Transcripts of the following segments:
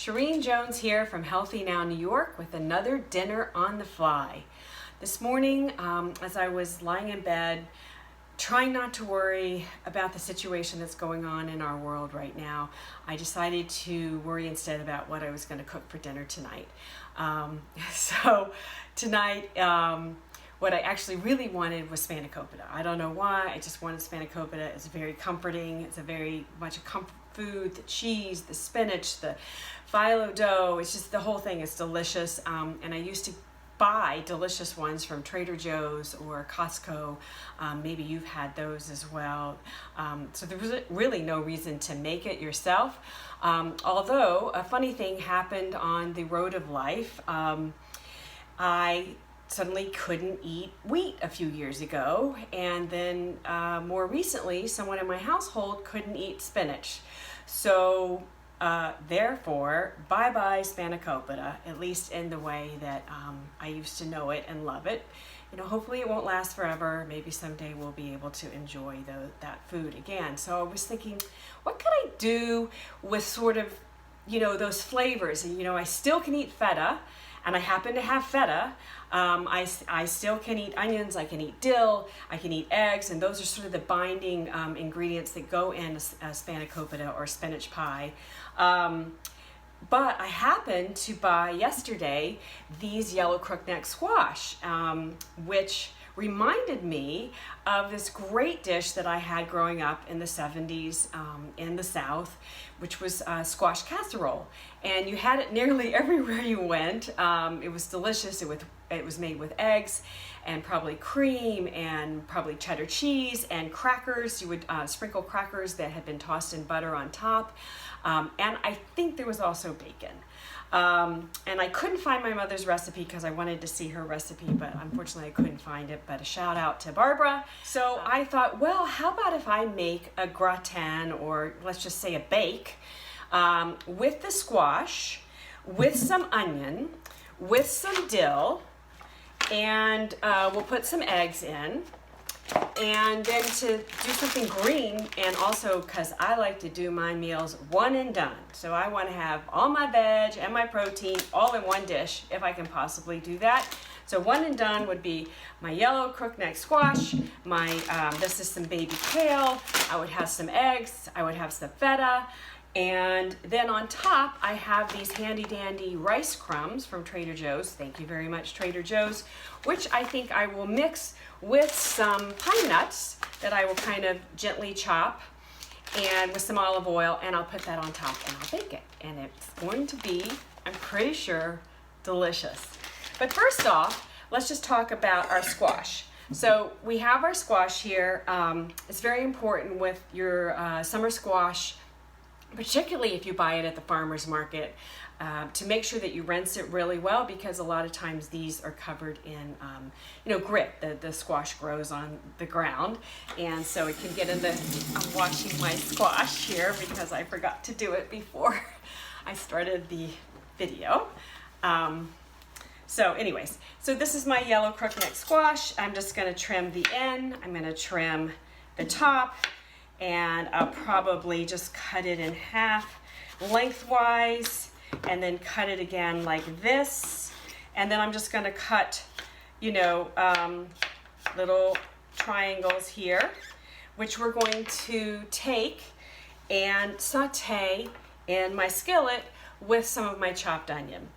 Shireen Jones here from Healthy Now New York with another dinner on the fly. This morning, as I was lying in bed, trying not to worry about the situation that's going on in our world right now, I decided to worry instead about what I was going to cook for dinner tonight. So tonight, what I actually really wanted was Spanakopita. I don't know why, I just wanted Spanakopita. It's very comforting. It's a very much a comfort food. The cheese, the spinach, the filo dough, it's just the whole thing is delicious. And I used to buy delicious ones from Trader Joe's or Costco. Maybe you've had those as well. So there was really no reason to make it yourself. Although a funny thing happened on the road of life. I suddenly couldn't eat wheat a few years ago, and then more recently someone in my household couldn't eat spinach. So therefore, bye-bye Spanakopita, at least in the way that I used to know it and love it. You know, hopefully it won't last forever. Maybe someday we'll be able to enjoy that food again. So I was thinking, what could I do with sort of, you know, those flavors? And, you know, I still can eat feta, and I happen to have feta. I still can eat onions, I can eat dill, I can eat eggs, and those are sort of the binding ingredients that go in a Spanakopita or spinach pie. But I happened to buy yesterday these yellow crookneck squash, which reminded me of this great dish that I had growing up in the 70s in the South, which was squash casserole. And you had it nearly everywhere you went. It was delicious. It was made with eggs and probably cream and probably cheddar cheese and crackers. You would sprinkle crackers that had been tossed in butter on top. And I think there was also bacon. And I couldn't find my mother's recipe because I wanted to see her recipe, but unfortunately I couldn't find it. But a shout out to Barbara. So I thought, well, how about if I make a gratin, or let's just say a bake, with the squash, with some onion, with some dill, and we'll put some eggs in. And then to do something green, and also because I like to do my meals one and done. So I want to have all my veg and my protein all in one dish if I can possibly do that. So one and done would be my yellow crookneck squash, this is some baby kale, I would have some eggs, I would have some feta, and then on top I have these handy dandy rice crumbs from Trader Joe's. Thank you very much, Trader Joe's, which I think I will mix with some pine nuts that I will kind of gently chop, and with some olive oil, and I'll put that on top and I'll bake it. And it's going to be, I'm pretty sure, delicious. But first off, let's just talk about our squash. So we have our squash here. It's very important with your summer squash, particularly if you buy it at the farmer's market, to make sure that you rinse it really well, because a lot of times these are covered in grit. The squash grows on the ground, and so it can get in the, I'm washing my squash here because I forgot to do it before I started the video. So anyways, so this is my yellow crookneck squash. I'm just gonna trim the end, I'm gonna trim the top, and I'll probably just cut it in half lengthwise, and then cut it again like this. And then I'm just gonna cut, little triangles here, which we're going to take and saute in my skillet with some of my chopped onion.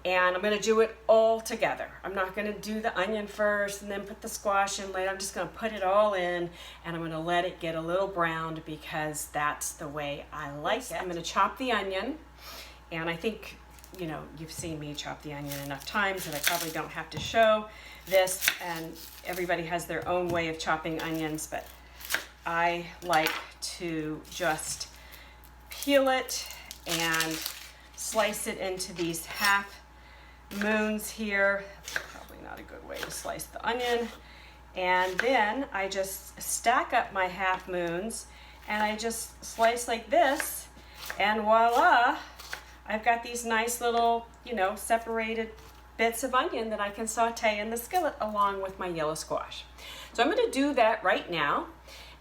And I'm gonna do it all together. I'm not gonna do the onion first and then put the squash in later. I'm just gonna put it all in, and I'm gonna let it get a little browned because that's the way I like it. I'm gonna chop the onion, and I think, you've seen me chop the onion enough times that I probably don't have to show this, and everybody has their own way of chopping onions, but I like to just peel it and slice it into these half moons here. Probably not a good way to slice the onion. And then I just stack up my half moons, and I just slice like this, and voila, I've got these nice little, separated bits of onion that I can saute in the skillet along with my yellow squash. So I'm going to do that right now,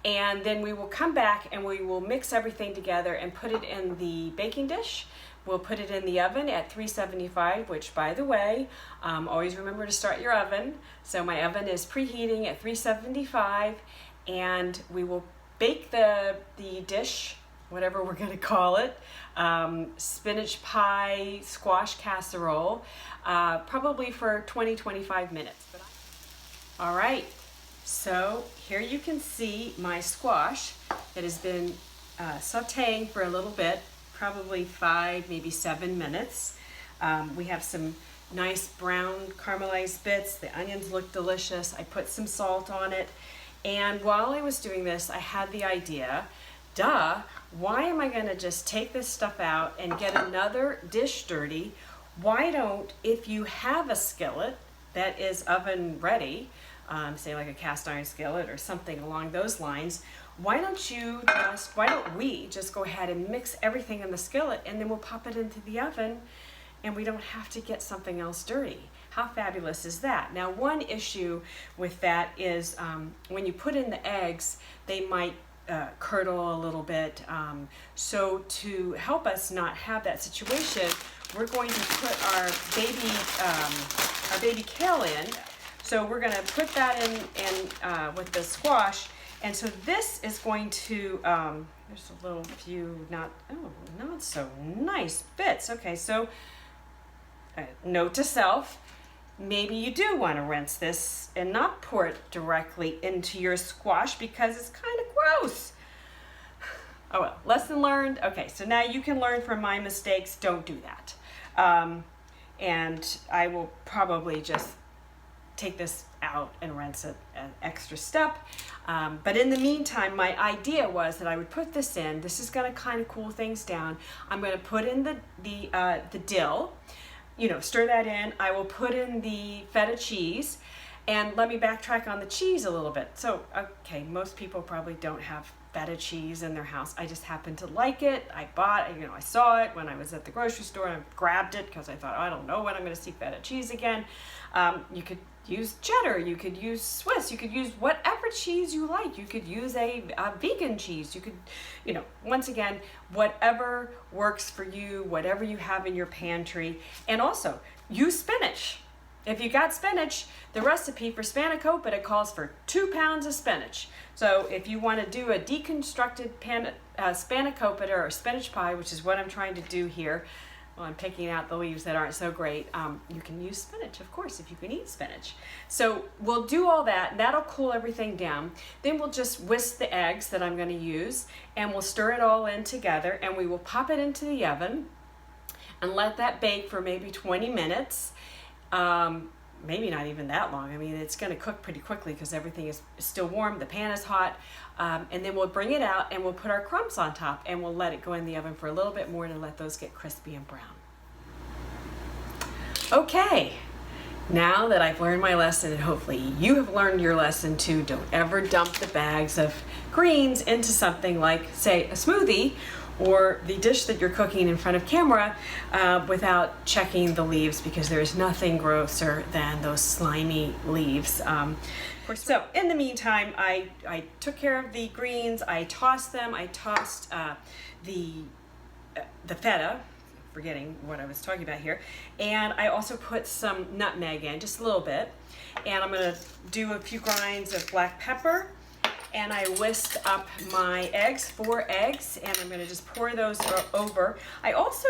And then we will come back and we will mix everything together and put it in the baking dish. We'll put it in the oven at 375, which, by the way, always remember to start your oven. So my oven is preheating at 375, and we will bake the dish, whatever we're going to call it, spinach pie, squash casserole, probably for 20-25 minutes. All right, so here you can see my squash that has been sauteing for a little bit, probably 5, maybe 7 minutes. We have some nice brown caramelized bits. The onions look delicious. I put some salt on it. And while I was doing this, I had the idea, why am I gonna just take this stuff out and get another dish dirty? Why don't, if you have a skillet that is oven ready, say like a cast iron skillet or something along those lines, why don't we just go ahead and mix everything in the skillet, and then we'll pop it into the oven and we don't have to get something else dirty. How fabulous is that? Now, one issue with that is when you put in the eggs, they might curdle a little bit. So to help us not have that situation, we're going to put our baby kale in. So we're going to put that in with the squash. And so this is going to, there's a little few not so nice bits. Okay, so note to self, maybe you do want to rinse this and not pour it directly into your squash because it's kind of gross. Oh well, lesson learned. Okay, so now you can learn from my mistakes. Don't do that. And I will probably just take this out and rinse it an extra step. But in the meantime, my idea was that I would put this in. This is going to kind of cool things down. I'm going to put in the dill, stir that in. I will put in the feta cheese, and let me backtrack on the cheese a little bit. So, okay, most people probably don't have feta cheese in their house. I just happen to like it. I saw it when I was at the grocery store and I grabbed it because I thought, I don't know when I'm going to see feta cheese again. You could use cheddar, you could use Swiss, you could use whatever cheese you like. You could use a vegan cheese. You could, once again, whatever works for you, whatever you have in your pantry. And also, use spinach. If you got spinach, the recipe for Spanakopita calls for 2 pounds of spinach. So if you want to do a deconstructed Spanakopita or spinach pie, which is what I'm trying to do here, well, I'm picking out the leaves that aren't so great. You can use spinach, of course, if you can eat spinach. So we'll do all that. That'll cool everything down. Then we'll just whisk the eggs that I'm going to use, and we'll stir it all in together, and we will pop it into the oven and let that bake for maybe 20 minutes. Maybe not even that long. I mean, it's going to cook pretty quickly because everything is still warm. The pan is hot. And then we'll bring it out and we'll put our crumbs on top and we'll let it go in the oven for a little bit more to let those get crispy and brown. Okay, now that I've learned my lesson, and hopefully you have learned your lesson too, don't ever dump the bags of greens into something like, say, a smoothie or the dish that you're cooking in front of camera without checking the leaves, because there is nothing grosser than those slimy leaves. So in the meantime, I took care of the greens. I tossed them. I tossed the feta, forgetting what I was talking about here, and I also put some nutmeg in, just a little bit, and I'm going to do a few grinds of black pepper. And I whisked up my eggs, 4 eggs, and I'm going to just pour those over. I also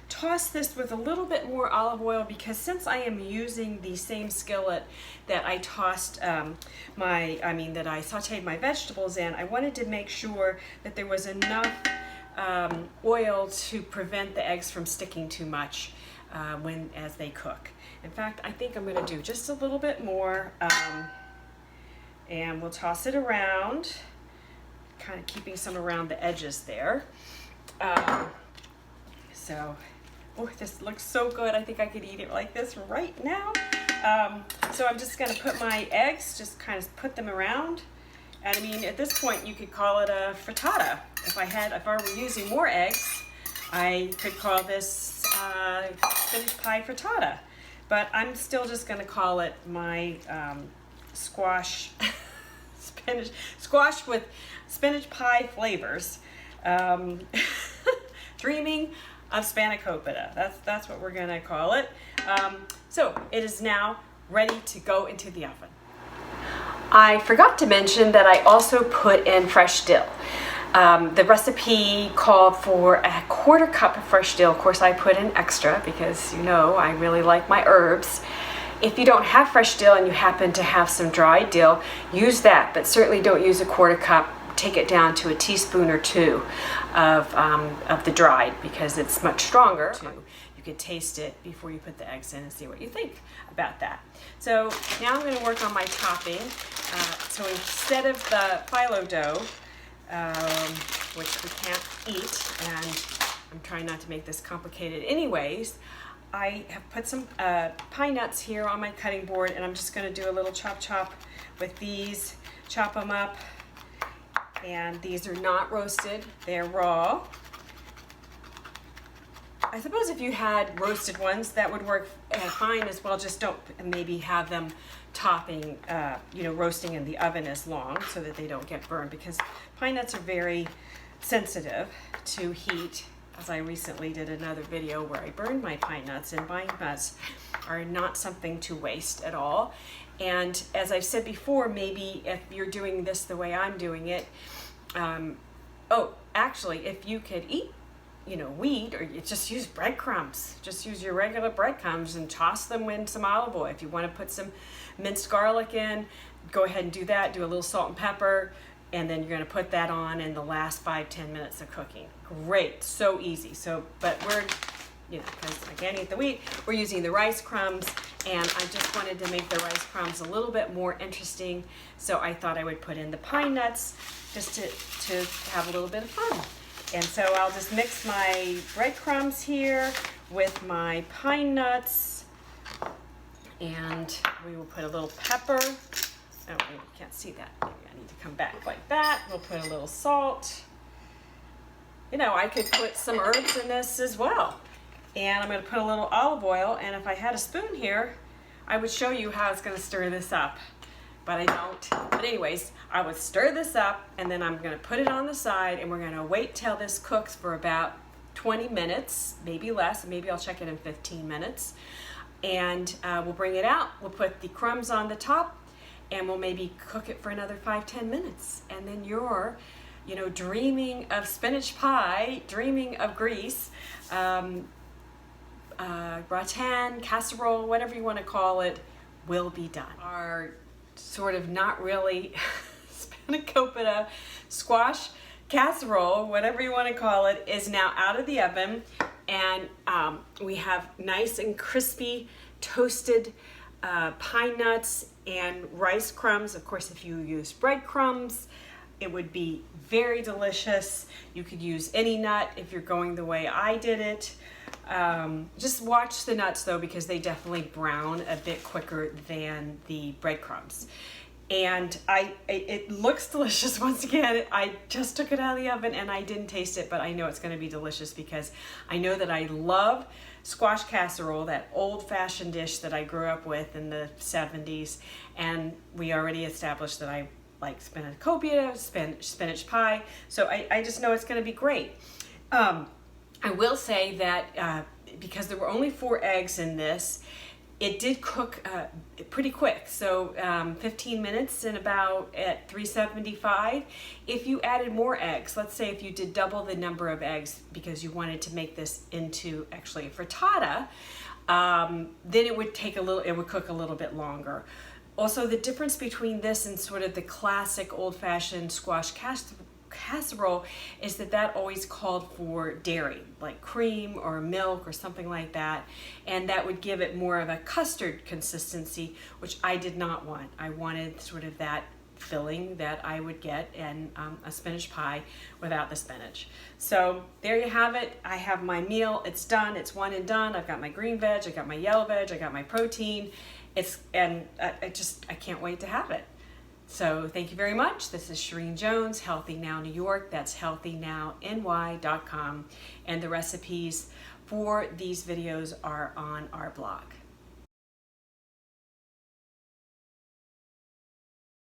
tossed this with a little bit more olive oil because since I am using the same skillet that I tossed that I sauteed my vegetables in, I wanted to make sure that there was enough oil to prevent the eggs from sticking too much as they cook. In fact, I think I'm going to do just a little bit more. And we'll toss it around, kind of keeping some around the edges there. This looks so good. I think I could eat it like this right now. So I'm just going to put my eggs, just kind of put them around. And I mean, at this point, you could call it a frittata. If I were using more eggs, I could call this spinach pie frittata. But I'm still just going to call it my squash squash with spinach pie flavors. Dreaming of Spanakopita. That's what we're gonna call it. So it is now ready to go into the oven. I forgot to mention that I also put in fresh dill. The recipe called for a 1/4 cup of fresh dill. Of course, I put in extra because you know I really like my herbs. If you don't have fresh dill and you happen to have some dried dill, use that, but certainly don't use a 1/4 cup. Take it down to a teaspoon or 2 of the dried because it's much stronger. You could taste it before you put the eggs in and see what you think about that. So now I'm going to work on my topping. So instead of the filo dough, which we can't eat, and I'm trying not to make this complicated anyways, I have put some pine nuts here on my cutting board, and I'm just going to do a little chop with these, chop them up. And these are not roasted, they're raw. I suppose if you had roasted ones, that would work fine as well. Just don't maybe have them topping, roasting in the oven as long so that they don't get burned, because pine nuts are very sensitive to heat. As I recently did another video where I burned my pine nuts, and pine nuts are not something to waste at all. And as I've said before, maybe if you're doing this the way I'm doing it, actually, if you could eat, wheat, or you just use breadcrumbs, just use your regular breadcrumbs and toss them in some olive oil. If you want to put some minced garlic in, go ahead and do that. Do a little salt and pepper, and then you're going to put that on in the last 5-10 minutes of cooking. Great, so easy. But we're, because I can't eat the wheat, we're using the rice crumbs, and I just wanted to make the rice crumbs a little bit more interesting, so I thought I would put in the pine nuts just to have a little bit of fun. And so I'll just mix my breadcrumbs here with my pine nuts, and we will put a little pepper. Oh, you can't see that. Maybe I need to come back like that. We'll put a little salt. I could put some herbs in this as well. And I'm going to put a little olive oil, and if I had a spoon here, I would show you how it's going to stir this up, but I don't. But anyways, I would stir this up, and then I'm going to put it on the side, and we're going to wait till this cooks for about 20 minutes, maybe less. Maybe I'll check it in 15 minutes, and we'll bring it out. We'll put the crumbs on the top, and we'll maybe cook it for another 5-10 minutes, and then you're dreaming of spinach pie, dreaming of Greece, gratin, casserole, whatever you want to call it, will be done. Our sort of not really Spanakopita squash casserole, whatever you want to call it, is now out of the oven, and we have nice and crispy toasted pine nuts and rice crumbs. Of course, if you use breadcrumbs, it would be very delicious. You could use any nut if you're going the way I did it. Just watch the nuts though, because they definitely brown a bit quicker than the breadcrumbs. And it looks delicious. Once again, I just took it out of the oven and I didn't taste it, but I know it's going to be delicious because I know that I love squash casserole, that old-fashioned dish that I grew up with in the 70s. And we already established that I like Spanakopita, spinach pie. So I just know it's going to be great. I will say that because there were only 4 eggs in this, it did cook pretty quick. So 15 minutes and about at 375. If you added more eggs, let's say if you did double the number of eggs because you wanted to make this into actually a frittata, then it would cook a little bit longer. Also, the difference between this and sort of the classic old-fashioned squash casserole is that always called for dairy, like cream or milk or something like that, and that would give it more of a custard consistency, which I did not want. I wanted sort of that filling that I would get in a spinach pie without the spinach. So there you have it. I have my meal. It's done. It's one and done. I've got my green veg, I got my yellow veg, I got my protein. I can't wait to have it. So thank you very much. This is Shereen Jones, Healthy Now New York. That's healthynowny.com. And the recipes for these videos are on our blog.